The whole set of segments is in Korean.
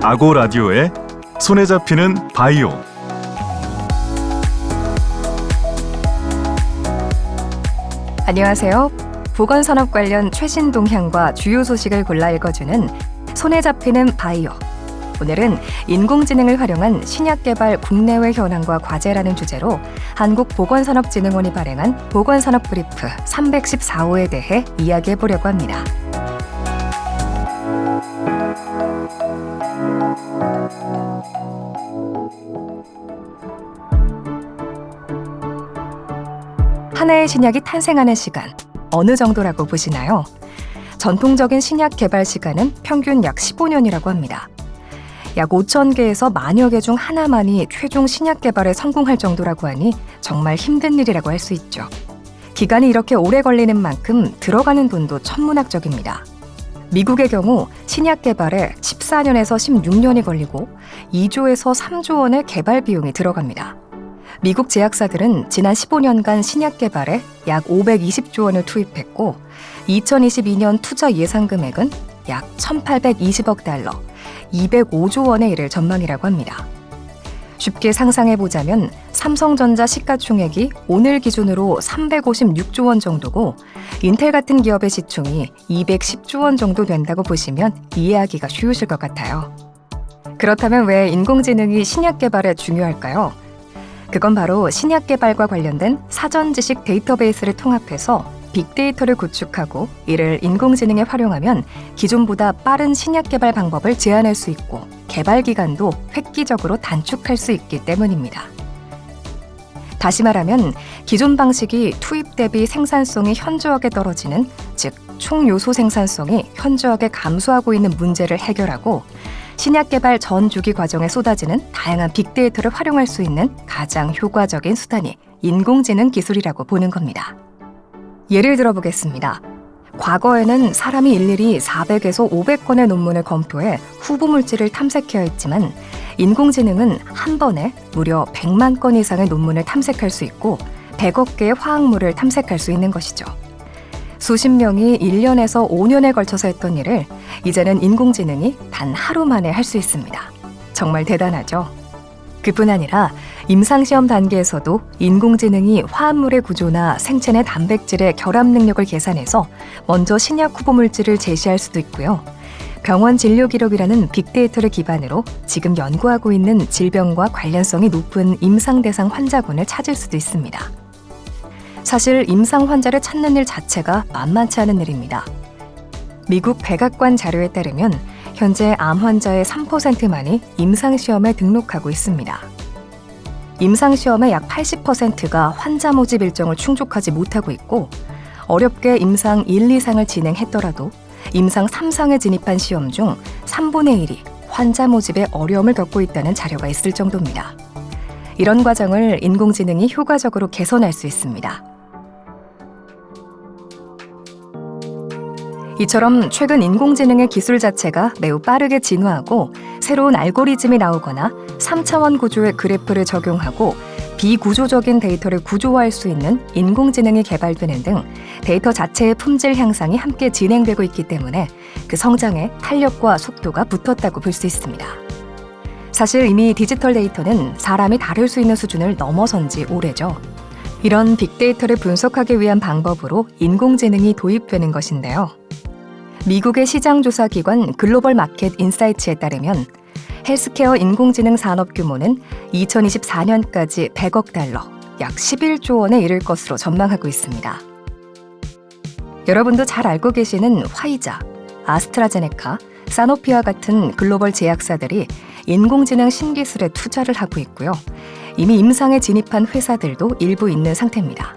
아고 라디오의 손에 잡히는 바이오. 안녕하세요. 보건산업 관련 최신 동향과 주요 소식을 골라 읽어주는 손에 잡히는 바이오. 오늘은 인공지능을 활용한 신약 개발 국내외 현황과 과제라는 주제로 한국보건산업진흥원이 발행한 보건산업 브리프 314호에 대해 이야기해보려고 합니다. 하나의 신약이 탄생하는 시간, 어느 정도라고 보시나요? 전통적인 신약 개발 시간은 평균 약 15년이라고 합니다. 약 5,000개에서 만여 개 중 하나만이 최종 신약 개발에 성공할 정도라고 하니 정말 힘든 일이라고 할 수 있죠. 기간이 이렇게 오래 걸리는 만큼 들어가는 돈도 천문학적입니다. 미국의 경우 신약 개발에 14년에서 16년이 걸리고 2조에서 3조 원의 개발 비용이 들어갑니다. 미국 제약사들은 지난 15년간 신약 개발에 약 520조 원을 투입했고 2022년 투자 예상 금액은 약 1,820억 달러, 205조 원에 이를 전망이라고 합니다. 쉽게 상상해보자면 삼성전자 시가총액이 오늘 기준으로 356조 원 정도고 인텔 같은 기업의 시총이 210조 원 정도 된다고 보시면 이해하기가 쉬우실 것 같아요. 그렇다면 왜 인공지능이 신약 개발에 중요할까요? 그건 바로 신약 개발과 관련된 사전 지식 데이터베이스를 통합해서 빅데이터를 구축하고 이를 인공지능에 활용하면 기존보다 빠른 신약 개발 방법을 제안할 수 있고 개발 기간도 획기적으로 단축할 수 있기 때문입니다. 다시 말하면 기존 방식이 투입 대비 생산성이 현저하게 떨어지는, 즉 총요소 생산성이 현저하게 감소하고 있는 문제를 해결하고 신약 개발 전 주기 과정에 쏟아지는 다양한 빅데이터를 활용할 수 있는 가장 효과적인 수단이 인공지능 기술이라고 보는 겁니다. 예를 들어보겠습니다. 과거에는 사람이 일일이 400에서 500건의 논문을 검토해 후보 물질을 탐색해야 했지만 인공지능은 한 번에 무려 100만 건 이상의 논문을 탐색할 수 있고 100억 개의 화학물을 탐색할 수 있는 것이죠. 수십 명이 1년에서 5년에 걸쳐서 했던 일을 이제는 인공지능이 단 하루 만에 할 수 있습니다. 정말 대단하죠? 그뿐 아니라 임상시험 단계에서도 인공지능이 화합물의 구조나 생체 내 단백질의 결합 능력을 계산해서 먼저 신약 후보 물질을 제시할 수도 있고요. 병원 진료 기록이라는 빅데이터를 기반으로 지금 연구하고 있는 질병과 관련성이 높은 임상 대상 환자군을 찾을 수도 있습니다. 사실 임상 환자를 찾는 일 자체가 만만치 않은 일입니다. 미국 백악관 자료에 따르면 현재 암 환자의 3%만이 임상시험에 등록하고 있습니다. 임상시험의 약 80%가 환자 모집 일정을 충족하지 못하고 있고 어렵게 임상 1, 2상을 진행했더라도 임상 3상에 진입한 시험 중 3분의 1이 환자 모집에 어려움을 겪고 있다는 자료가 있을 정도입니다. 이런 과정을 인공지능이 효과적으로 개선할 수 있습니다. 이처럼 최근 인공지능의 기술 자체가 매우 빠르게 진화하고 새로운 알고리즘이 나오거나 3차원 구조의 그래프를 적용하고 비구조적인 데이터를 구조화할 수 있는 인공지능이 개발되는 등 데이터 자체의 품질 향상이 함께 진행되고 있기 때문에 그 성장에 탄력과 속도가 붙었다고 볼 수 있습니다. 사실 이미 디지털 데이터는 사람이 다룰 수 있는 수준을 넘어선 지 오래죠. 이런 빅데이터를 분석하기 위한 방법으로 인공지능이 도입되는 것인데요. 미국의 시장조사기관 글로벌 마켓 인사이츠에 따르면 헬스케어 인공지능 산업 규모는 2024년까지 100억 달러, 약 11조 원에 이를 것으로 전망하고 있습니다. 여러분도 잘 알고 계시는 화이자, 아스트라제네카, 사노피와 같은 글로벌 제약사들이 인공지능 신기술에 투자를 하고 있고요. 이미 임상에 진입한 회사들도 일부 있는 상태입니다.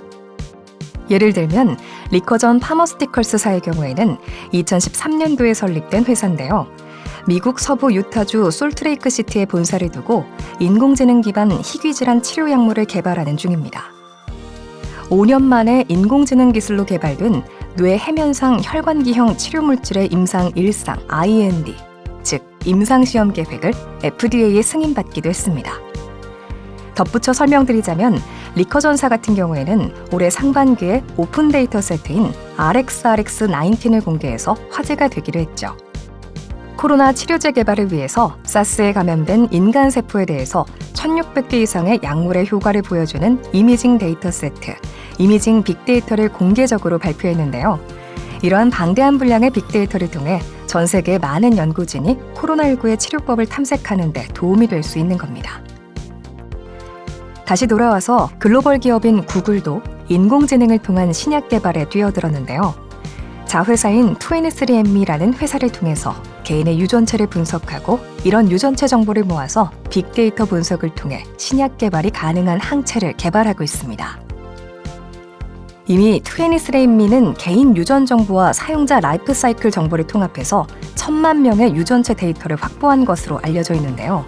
예를 들면 리커전 파머스티컬스사의 경우에는 2013년도에 설립된 회사인데요. 미국 서부 유타주 솔트레이크시티에 본사를 두고 인공지능 기반 희귀질환 치료 약물을 개발하는 중입니다. 5년 만에 인공지능 기술로 개발된 뇌 해면상 혈관기형 치료물질의 임상 1상 IND, 즉 임상시험 계획을 FDA에 승인받기도 했습니다. 덧붙여 설명드리자면 리커전사 같은 경우에는 올해 상반기에 오픈 데이터 세트인 RxRx19을 공개해서 화제가 되기도 했죠. 코로나 치료제 개발을 위해서 사스에 감염된 인간 세포에 대해서 1600개 이상의 약물의 효과를 보여주는 이미징 데이터 세트, 이미징 빅데이터를 공개적으로 발표했는데요. 이러한 방대한 분량의 빅데이터를 통해 전 세계 많은 연구진이 코로나19의 치료법을 탐색하는 데 도움이 될 수 있는 겁니다. 다시 돌아와서 글로벌 기업인 구글도 인공지능을 통한 신약 개발에 뛰어들었는데요. 자회사인 23andMe라는 회사를 통해서 개인의 유전체를 분석하고 이런 유전체 정보를 모아서 빅데이터 분석을 통해 신약 개발이 가능한 항체를 개발하고 있습니다. 이미 23andMe는 개인 유전 정보와 사용자 라이프 사이클 정보를 통합해서 1000만 명의 유전체 데이터를 확보한 것으로 알려져 있는데요.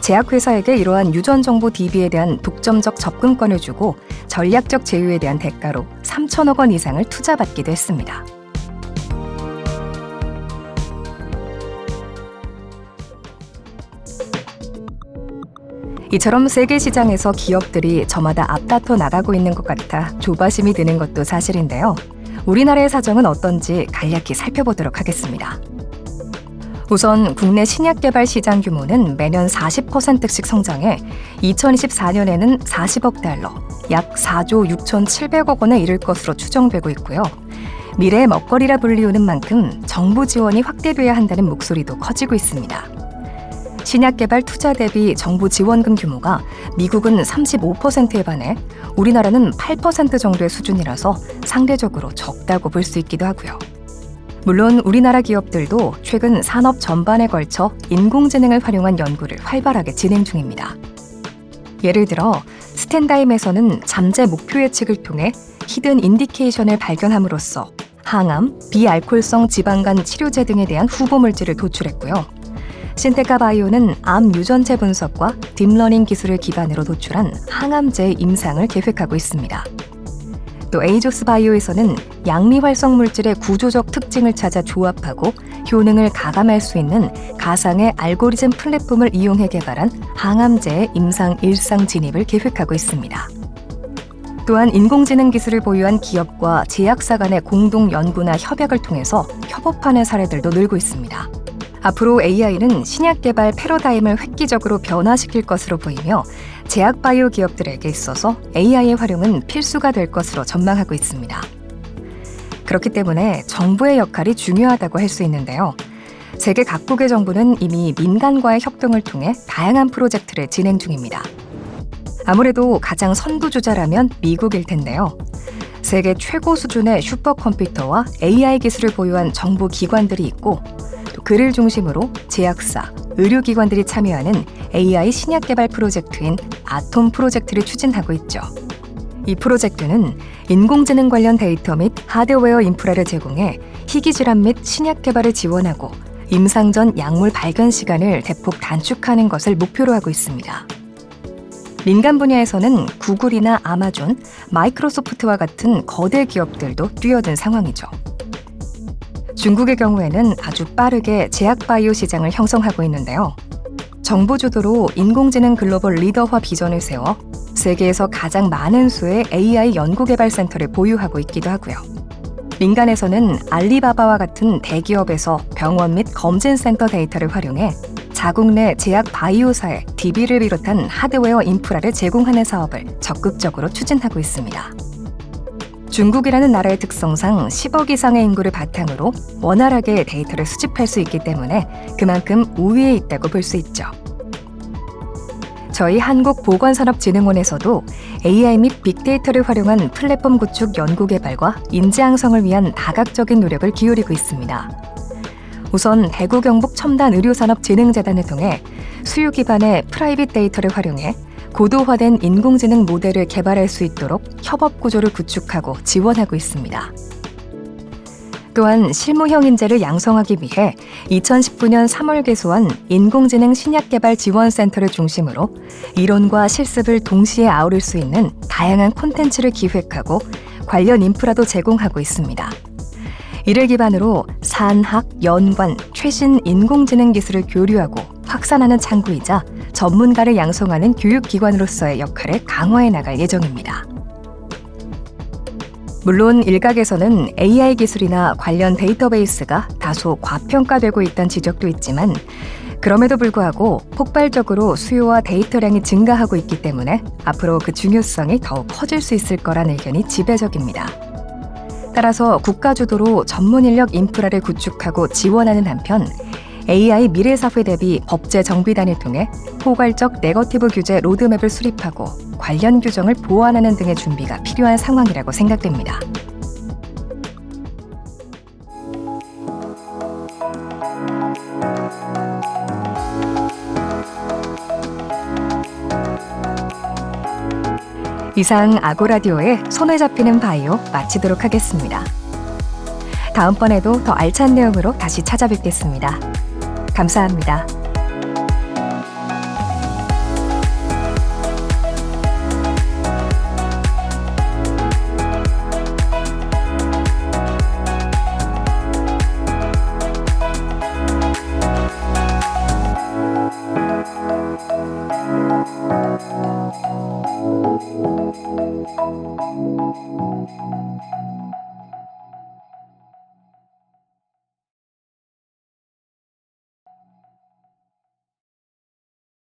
제약회사에게 이러한 유전 정보 DB에 대한 독점적 접근권을 주고 전략적 제휴에 대한 대가로 3천억 원 이상을 투자받기도 했습니다. 이처럼 세계 시장에서 기업들이 저마다 앞다퉈 나가고 있는 것 같아 조바심이 드는 것도 사실인데요. 우리나라의 사정은 어떤지 간략히 살펴보도록 하겠습니다. 우선 국내 신약 개발 시장 규모는 매년 40%씩 성장해 2024년에는 40억 달러, 약 4조 6,700억 원에 이를 것으로 추정되고 있고요. 미래의 먹거리라 불리우는 만큼 정부 지원이 확대돼야 한다는 목소리도 커지고 있습니다. 신약 개발 투자 대비 정부 지원금 규모가 미국은 35%에 반해 우리나라는 8% 정도의 수준이라서 상대적으로 적다고 볼 수 있기도 하고요. 물론 우리나라 기업들도 최근 산업 전반에 걸쳐 인공지능을 활용한 연구를 활발하게 진행 중입니다. 예를 들어 스탠다임에서는 잠재 목표 예측을 통해 히든 인디케이션을 발견함으로써 항암, 비알코올성 지방간 치료제 등에 대한 후보 물질을 도출했고요. 신테카 바이오는 암 유전체 분석과 딥러닝 기술을 기반으로 도출한 항암제 임상을 계획하고 있습니다. 또 에이조스 바이오에서는 양리 활성 물질의 구조적 특징을 찾아 조합하고 효능을 가감할 수 있는 가상의 알고리즘 플랫폼을 이용해 개발한 항암제의 임상 일상 진입을 계획하고 있습니다. 또한 인공지능 기술을 보유한 기업과 제약사 간의 공동 연구나 협약을 통해서 협업하는 사례들도 늘고 있습니다. 앞으로 AI는 신약 개발 패러다임을 획기적으로 변화시킬 것으로 보이며 제약 바이오 기업들에게 있어서 AI의 활용은 필수가 될 것으로 전망하고 있습니다. 그렇기 때문에 정부의 역할이 중요하다고 할 수 있는데요. 세계 각국의 정부는 이미 민간과의 협동을 통해 다양한 프로젝트를 진행 중입니다. 아무래도 가장 선두주자라면 미국일 텐데요. 세계 최고 수준의 슈퍼컴퓨터와 AI 기술을 보유한 정부 기관들이 있고 또 그를 중심으로 제약사, 의료기관들이 참여하는 AI 신약 개발 프로젝트인 아톰 프로젝트를 추진하고 있죠. 이 프로젝트는 인공지능 관련 데이터 및 하드웨어 인프라를 제공해 희귀 질환 및 신약 개발을 지원하고 임상 전 약물 발견 시간을 대폭 단축하는 것을 목표로 하고 있습니다. 민간 분야에서는 구글이나 아마존, 마이크로소프트와 같은 거대 기업들도 뛰어든 상황이죠. 중국의 경우에는 아주 빠르게 제약 바이오 시장을 형성하고 있는데요. 정부 주도로 인공지능 글로벌 리더화 비전을 세워 세계에서 가장 많은 수의 AI 연구개발센터를 보유하고 있기도 하고요. 민간에서는 알리바바와 같은 대기업에서 병원 및 검진센터 데이터를 활용해 자국 내 제약 바이오사에 DB를 비롯한 하드웨어 인프라를 제공하는 사업을 적극적으로 추진하고 있습니다. 중국이라는 나라의 특성상 10억 이상의 인구를 바탕으로 원활하게 데이터를 수집할 수 있기 때문에 그만큼 우위에 있다고 볼 수 있죠. 저희 한국보건산업진흥원에서도 AI 및 빅데이터를 활용한 플랫폼 구축 연구개발과 인재 양성을 위한 다각적인 노력을 기울이고 있습니다. 우선 대구 경북 첨단의료산업진흥재단을 통해 수요 기반의 프라이빗 데이터를 활용해 고도화된 인공지능 모델을 개발할 수 있도록 협업 구조를 구축하고 지원하고 있습니다. 또한 실무형 인재를 양성하기 위해 2019년 3월 개소한 인공지능 신약개발 지원센터를 중심으로 이론과 실습을 동시에 아우를 수 있는 다양한 콘텐츠를 기획하고 관련 인프라도 제공하고 있습니다. 이를 기반으로 산학, 연관, 최신 인공지능 기술을 교류하고 확산하는 창구이자 전문가를 양성하는 교육기관으로서의 역할을 강화해 나갈 예정입니다. 물론 일각에서는 AI 기술이나 관련 데이터베이스가 다소 과평가되고 있다는 지적도 있지만 그럼에도 불구하고 폭발적으로 수요와 데이터량이 증가하고 있기 때문에 앞으로 그 중요성이 더욱 커질 수 있을 거란 의견이 지배적입니다. 따라서 국가 주도로 전문 인력 인프라를 구축하고 지원하는 한편 AI 미래사회 대비 법제 정비단을 통해 포괄적 네거티브 규제 로드맵을 수립하고 관련 규정을 보완하는 등의 준비가 필요한 상황이라고 생각됩니다. 이상 아고라디오의 손에 잡히는 바이오 마치도록 하겠습니다. 다음번에도 더 알찬 내용으로 다시 찾아뵙겠습니다. 감사합니다.